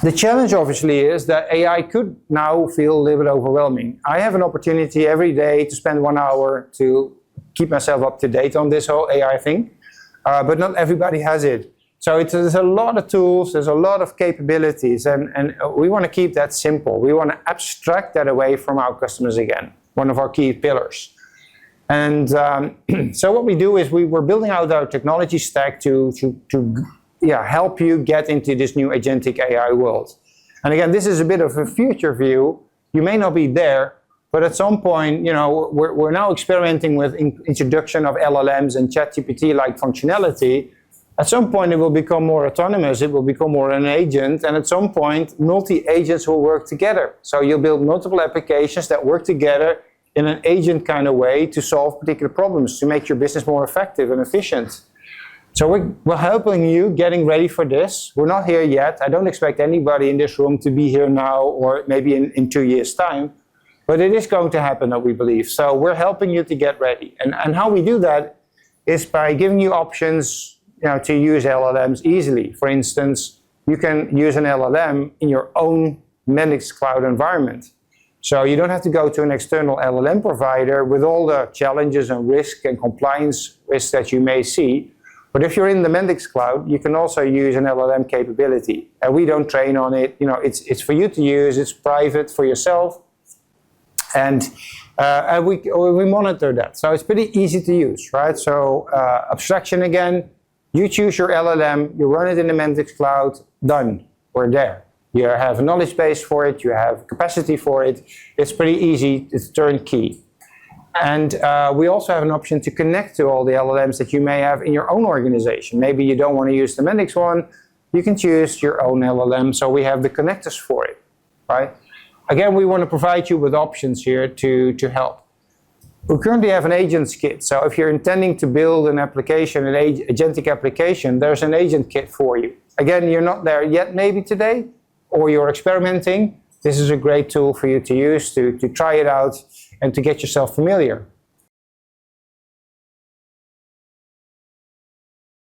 The challenge obviously is that AI could now feel a little bit overwhelming. I have an opportunity every day to spend 1 hour to keep myself up to date on this whole AI thing, but not everybody has it. So there's a lot of tools, there's a lot of capabilities, and we want to keep that simple. We want to abstract that away from our customers again, one of our key pillars. And so what we do is we're building out our technology stack to help you get into this new agentic AI world. And again, this is a bit of a future view. You may not be there, but at some point, we're now experimenting with introduction of LLMs and ChatGPT-like functionality. At some point, it will become more autonomous. It will become more an agent. And at some point, multi-agents will work together. So you'll build multiple applications that work together in an agent kind of way to solve particular problems, to make your business more effective and efficient. So we're helping you getting ready for this. We're not here yet. I don't expect anybody in this room to be here now or maybe in 2 years' time. But it is going to happen, we believe. So we're helping you to get ready. And how we do that is by giving you options to use LLMs easily. For instance, you can use an LLM in your own Mendix Cloud environment. So you don't have to go to an external LLM provider with all the challenges and risk and compliance risks that you may see. But if you're in the Mendix Cloud, you can also use an LLM capability. And we don't train on it. It's for you to use. It's private for yourself. And we monitor that. So it's pretty easy to use, right? So abstraction again. You choose your LLM, you run it in the Mendix Cloud, done, we're there. You have a knowledge base for it, you have capacity for it. It's pretty easy, it's turnkey. And we also have an option to connect to all the LLMs that you may have in your own organization. Maybe you don't want to use the Mendix one, you can choose your own LLM, so we have the connectors for it, right? Again, we want to provide you with options here to help. We currently have an agents kit, so if you're intending to build an application, an agentic application, there's an agent kit for you. Again, you're not there yet maybe today, or you're experimenting. This is a great tool for you to use to try it out and to get yourself familiar.